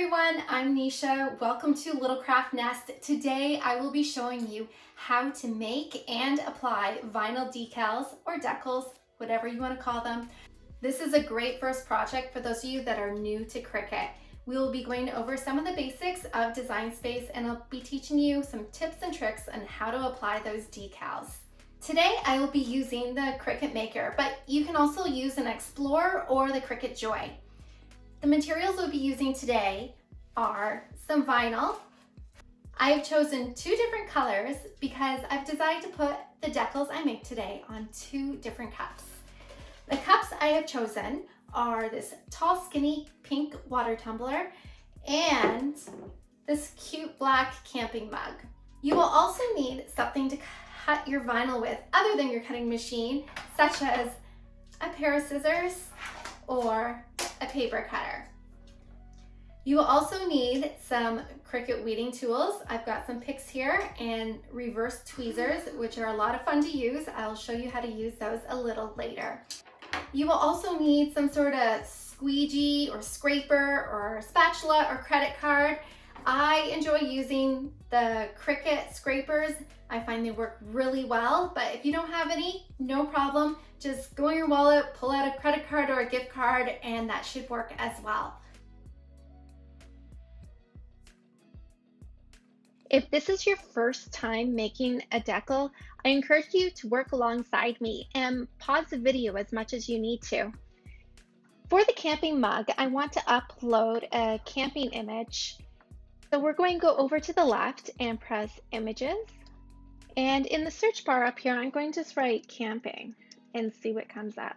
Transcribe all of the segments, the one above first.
everyone, I'm Nisha. Welcome to Little Craft Nest. Today I will be showing you how to make and apply vinyl decals or decals, whatever you want to call them. This is a great first project for those of you that are new to Cricut. We will be going over some of the basics of Design Space and I'll be teaching you some tips and tricks on how to apply those decals. Today I will be using the Cricut Maker, but you can also use an Explorer or the Cricut Joy. The materials we'll be using today are some vinyl. I have chosen two different colors because I've decided to put the decals I make today on two different cups. The cups I have chosen are this tall, skinny pink water tumbler and this cute black camping mug. You will also need something to cut your vinyl with other than your cutting machine, such as a pair of scissors or a paper cutter. You will also need some Cricut weeding tools. I've got some picks here and reverse tweezers, which are a lot of fun to use. I'll show you how to use those a little later. You will also need some sort of squeegee or scraper or spatula or credit card. I enjoy using the Cricut scrapers. I find they work really well, but if you don't have any, no problem. Just go in your wallet, pull out a credit card or a gift card, and that should work as well. If this is your first time making a decal, I encourage you to work alongside me and pause the video as much as you need to. For the camping mug, I want to upload a camping image. So we're going to go over to the left and press Images. And in the search bar up here, I'm going to just write camping and see what comes up.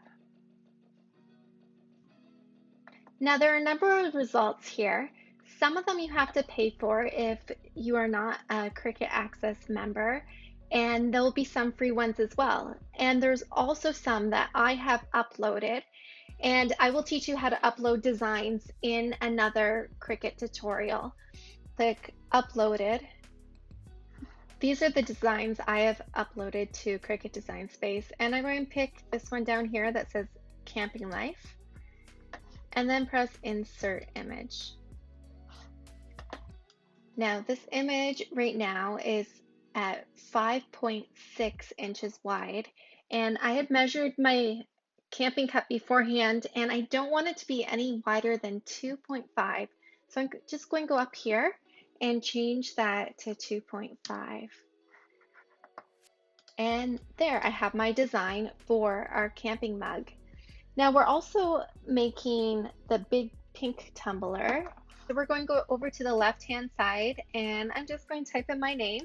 Now there are a number of results here. Some of them you have to pay for if you are not a Cricut Access member, and there will be some free ones as well. And there's also some that I have uploaded, and I will teach you how to upload designs in another Cricut tutorial. Click Uploaded. These are the designs I have uploaded to Cricut Design Space, and I'm going to pick this one down here that says Camping Life, and then press Insert Image. Now this image right now is at 5.6 inches wide, and I had measured my camping cup beforehand, and I don't want it to be any wider than 2.5. So I'm just going to go up here and change that to 2.5. And there, I have my design for our camping mug. Now we're also making the big pink tumbler. So we're going to go over to the left-hand side, and I'm just going to type in my name.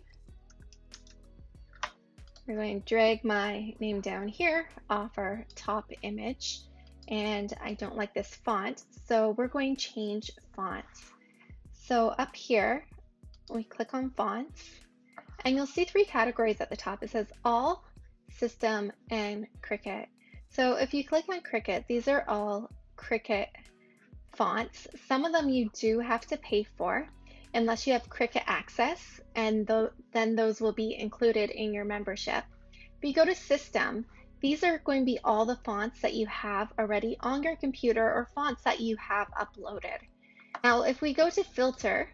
We're going to drag my name down here off our top image, and I don't like this font, so we're going to change fonts. So up here, we click on fonts, and you'll see three categories at the top. It says All, System, and Cricut. So if you click on Cricut, these are all Cricut fonts. Some of them you do have to pay for unless you have Cricut Access, and then those will be included in your membership. If you go to System, these are going to be all the fonts that you have already on your computer or fonts that you have uploaded. Now, if we go to Filter,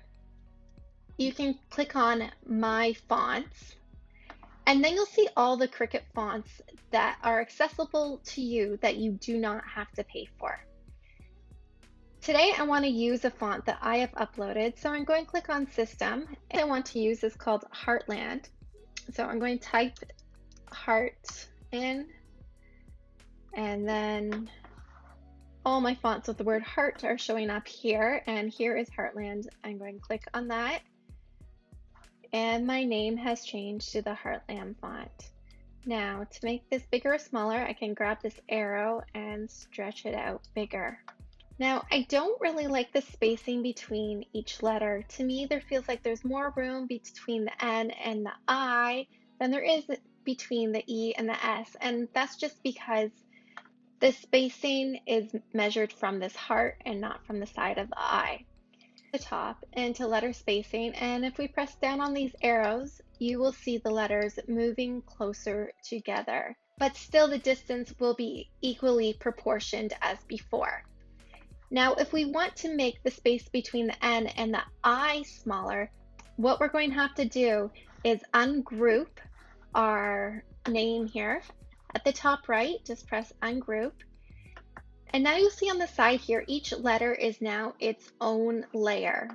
you can click on My Fonts, and then you'll see all the Cricut fonts that are accessible to you that you do not have to pay for. Today, I want to use a font that I have uploaded, so I'm going to click on System, and I want to use is called Heartland. So I'm going to type Heart in, and then all my fonts with the word heart are showing up here, and here is Heartland. I'm going to click on that, and my name has changed to the Heartland font. Now, to make this bigger or smaller, I can grab this arrow and stretch it out bigger. Now, I don't really like the spacing between each letter. To me, there feels like there's more room between the N and the I than there is between the E and the S, and that's just because the spacing is measured from this heart and not from the side of the I. The top into letter spacing, and if we press down on these arrows, you will see the letters moving closer together, but still the distance will be equally proportioned as before. Now, if we want to make the space between the N and the I smaller, what we're going to have to do is ungroup our name here. At the top right, just press ungroup. And now you'll see on the side here, each letter is now its own layer.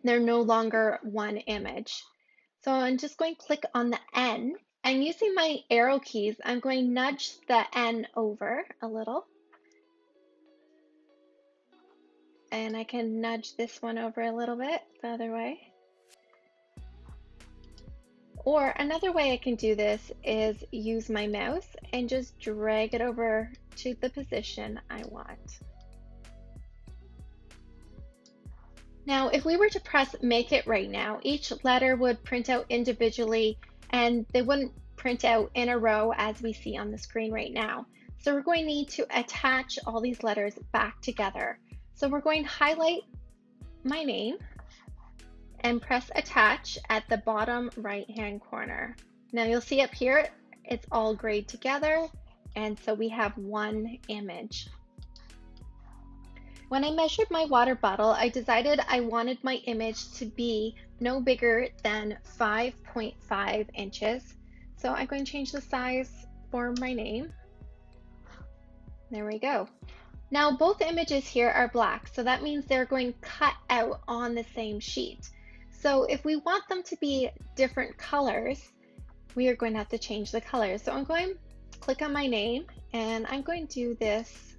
They're no longer one image. So I'm just going to click on the N, and using my arrow keys, I'm going to nudge the N over a little. And I can nudge this one over a little bit the other way. Or another way I can do this is use my mouse and just drag it over to the position I want. Now, if we were to press Make It right now, each letter would print out individually and they wouldn't print out in a row as we see on the screen right now. So we're going to need to attach all these letters back together. So we're going to highlight my name and press attach at the bottom right hand corner. Now you'll see up here, it's all grayed together, and so we have one image. When I measured my water bottle, I decided I wanted my image to be no bigger than 5.5 inches. So I'm going to change the size for my name. There we go. Now both images here are black, so that means they're going to cut out on the same sheet. So if we want them to be different colors, we are going to have to change the colors. So I'm going to click on my name, and I'm going to do this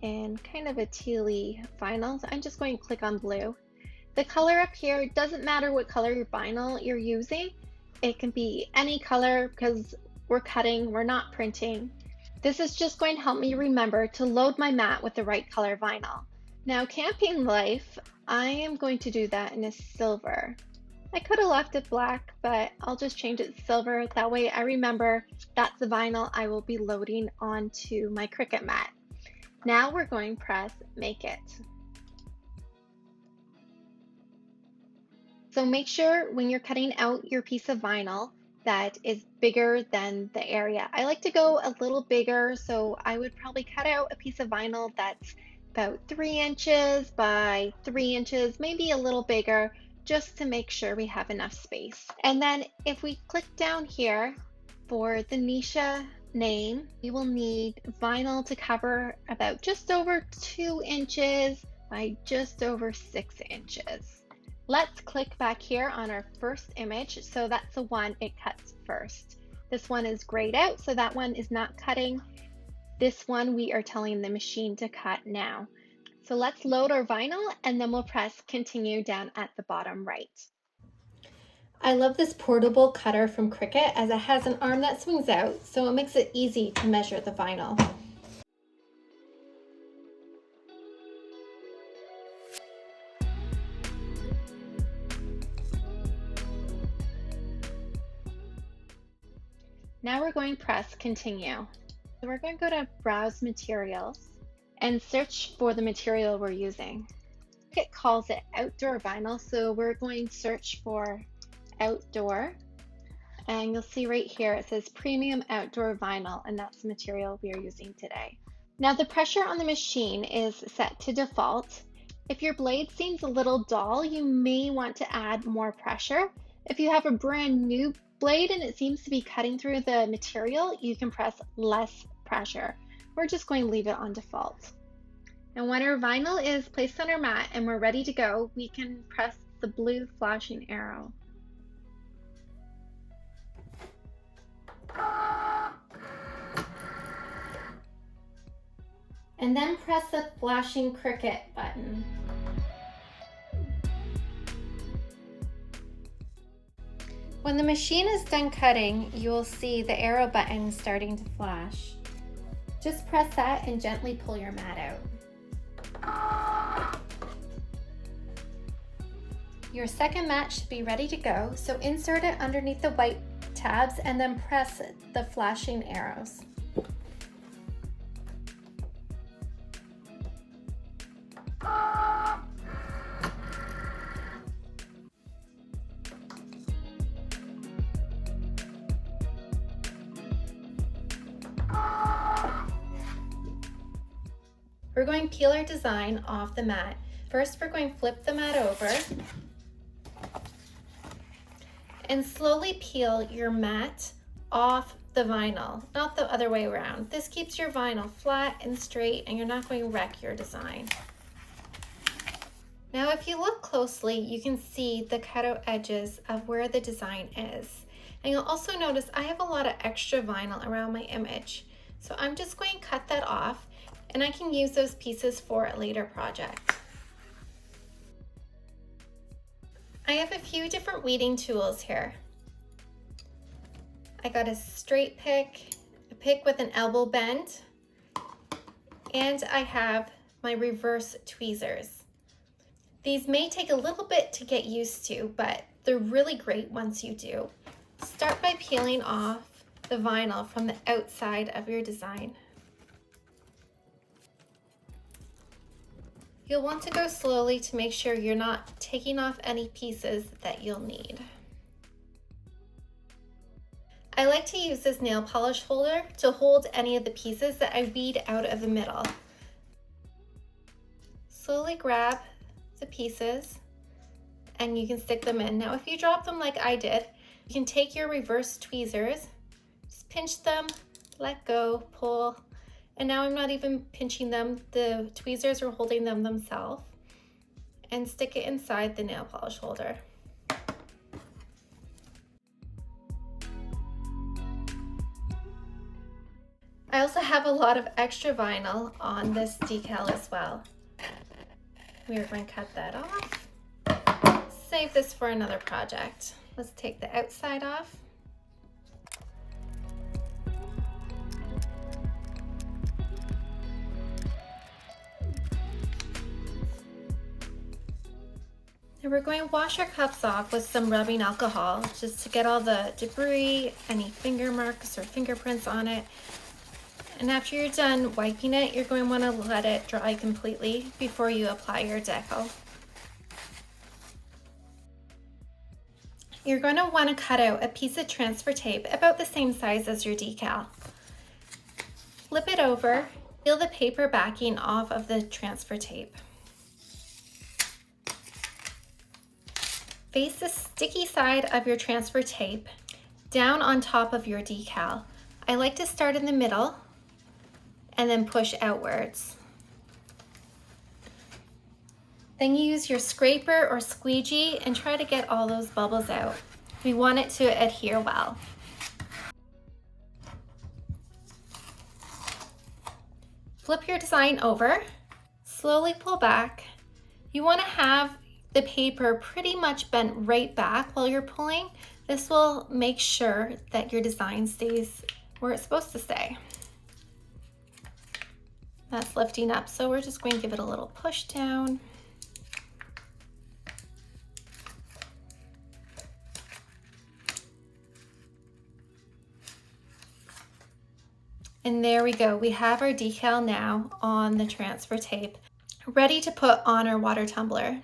in kind of a tealy vinyl. So I'm just going to click on blue. The color up here, doesn't matter what color your vinyl you're using. It can be any color because we're cutting, we're not printing. This is just going to help me remember to load my mat with the right color vinyl. Now, Camping Life, I am going to do that in a silver. I could have left it black, but I'll just change it to silver. That way I remember that's the vinyl I will be loading onto my Cricut mat. Now we're going to press Make It. So make sure when you're cutting out your piece of vinyl that is bigger than the area. I like to go a little bigger, so I would probably cut out a piece of vinyl that's about 3 inches by 3 inches, maybe a little bigger, just to make sure we have enough space. And then if we click down here for the Nisha name, we will need vinyl to cover about just over 2 inches by just over 6 inches. Let's click back here on our first image. So that's the one it cuts first. This one is grayed out, so that one is not cutting. This one we are telling the machine to cut now. So let's load our vinyl and then we'll press continue down at the bottom right. I love this portable cutter from Cricut as it has an arm that swings out, so it makes it easy to measure the vinyl. Now we're going to press continue. So we're going to go to browse materials and search for the material we're using. It calls it outdoor vinyl, so we're going to search for outdoor, and you'll see right here it says premium outdoor vinyl, and that's the material we are using today. Now the pressure on the machine is set to default. If your blade seems a little dull, you may want to add more pressure. If you have a brand new blade and it seems to be cutting through the material, you can press less pressure. We're just going to leave it on default. And when our vinyl is placed on our mat and we're ready to go, we can press the blue flashing arrow. And then press the flashing Cricut button. When the machine is done cutting, you will see the arrow button starting to flash. Just press that and gently pull your mat out. Your second mat should be ready to go, so insert it underneath the white tabs and then press the flashing arrows. We're going to peel our design off the mat. First, we're going to flip the mat over and slowly peel your mat off the vinyl, not the other way around. This keeps your vinyl flat and straight, and you're not going to wreck your design. Now, if you look closely, you can see the cutout edges of where the design is. And you'll also notice I have a lot of extra vinyl around my image. So I'm just going to cut that off, and I can use those pieces for a later project. I have a few different weeding tools here. I got a straight pick, a pick with an elbow bend, and I have my reverse tweezers. These may take a little bit to get used to, but they're really great once you do. Start by peeling off the vinyl from the outside of your design. You'll want to go slowly to make sure you're not taking off any pieces that you'll need. I like to use this nail polish holder to hold any of the pieces that I weed out of the middle. Slowly grab the pieces and you can stick them in. Now, if you drop them like I did, you can take your reverse tweezers, just pinch them, let go, pull, and now I'm not even pinching them. The tweezers are holding them themselves, and stick it inside the nail polish holder. I also have a lot of extra vinyl on this decal as well. We are going to cut that off. Save this for another project. Let's take the outside off. And we're going to wash our cups off with some rubbing alcohol just to get all the debris, any finger marks or fingerprints on it. And after you're done wiping it, you're going to want to let it dry completely before you apply your decal. You're going to want to cut out a piece of transfer tape about the same size as your decal. Flip it over, peel the paper backing off of the transfer tape. Face the sticky side of your transfer tape down on top of your decal. I like to start in the middle and then push outwards. Then you use your scraper or squeegee and try to get all those bubbles out. We want it to adhere well. Flip your design over, slowly pull back. You want to have the paper pretty much bent right back while you're pulling. This will make sure that your design stays where it's supposed to stay. That's lifting up, so we're just going to give it a little push down. And there we go. We have our decal now on the transfer tape, ready to put on our water tumbler.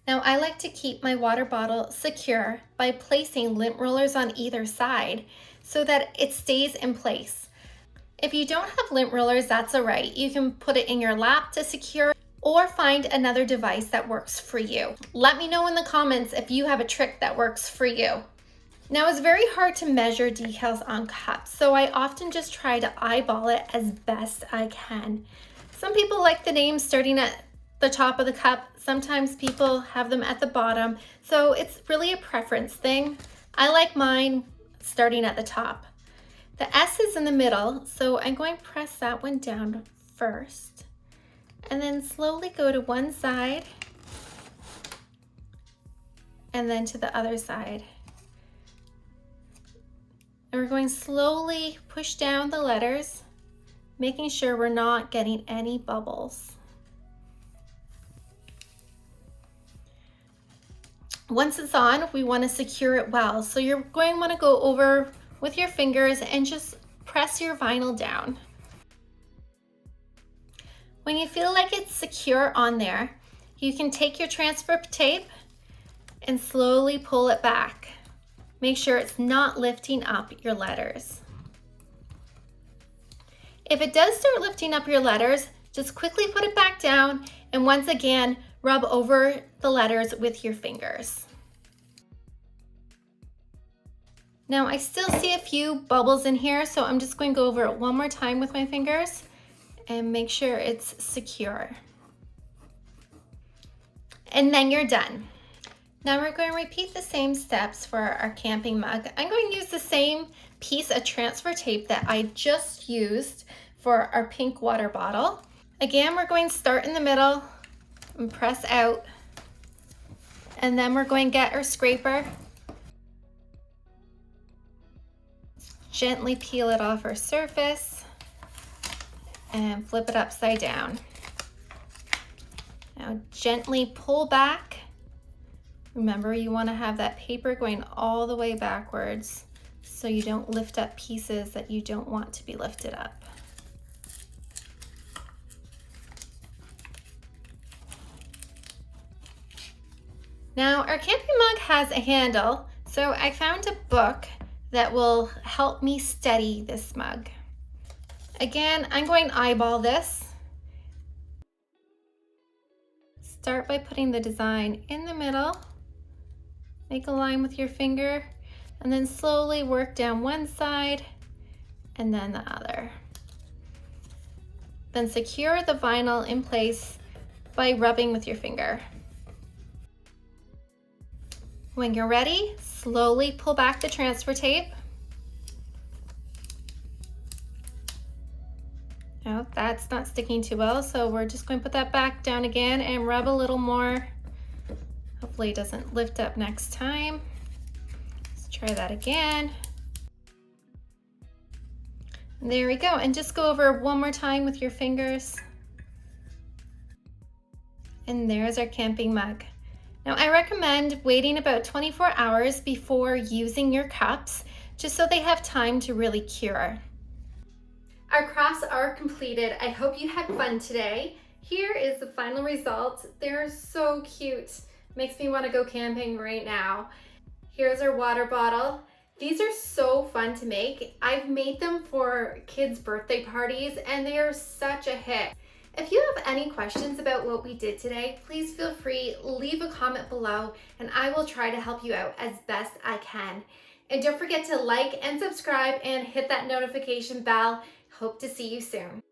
Now, I like to keep my water bottle secure by placing lint rollers on either side so that it stays in place. If you don't have lint rollers, that's all right. You can put it in your lap to secure or find another device that works for you. Let me know in the comments if you have a trick that works for you. Now, it's very hard to measure decals on cups, so I often just try to eyeball it as best I can. Some people like the names starting at the top of the cup. Sometimes people have them at the bottom, so it's really a preference thing. I like mine starting at the top. The S is in the middle, so I'm going to press that one down first and then slowly go to one side and then to the other side. And we're going to slowly push down the letters, making sure we're not getting any bubbles. Once it's on, we want to secure it well. So you're going to want to go over with your fingers and just press your vinyl down. When you feel like it's secure on there, you can take your transfer tape and slowly pull it back. Make sure it's not lifting up your letters. If it does start lifting up your letters, Just quickly put it back down and once again, rub over the letters with your fingers. Now I still see a few bubbles in here, so I'm just going to go over it one more time with my fingers and make sure it's secure. And then you're done. Now we're going to repeat the same steps for our camping mug. I'm going to use the same piece of transfer tape that I just used for our pink water bottle. Again, we're going to start in the middle and press out. And then we're going to get our scraper. Gently peel it off our surface and flip it upside down. Now gently pull back. Remember, you want to have that paper going all the way backwards so you don't lift up pieces that you don't want to be lifted up. Now our camping mug has a handle, so I found a book that will help me steady this mug. Again, I'm going to eyeball this. Start by putting the design in the middle. Make a line with your finger and then slowly work down one side and then the other. Then secure the vinyl in place by rubbing with your finger. When you're ready, slowly pull back the transfer tape. No, that's not sticking too well, so we're just going to put that back down again and rub a little more. Hopefully it doesn't lift up next time. Let's try that again. And there we go, and just go over one more time with your fingers. And there's our camping mug. Now I recommend waiting about 24 hours before using your cups, just so they have time to really cure. Our crafts are completed. I hope you had fun today. Here is the final result. They're so cute. Makes me want to go camping right now. Here's our water bottle. These are so fun to make. I've made them for kids' birthday parties and they are such a hit. If you have any questions about what we did today, please feel free, leave a comment below and I will try to help you out as best I can. And don't forget to like and subscribe and hit that notification bell. Hope to see you soon.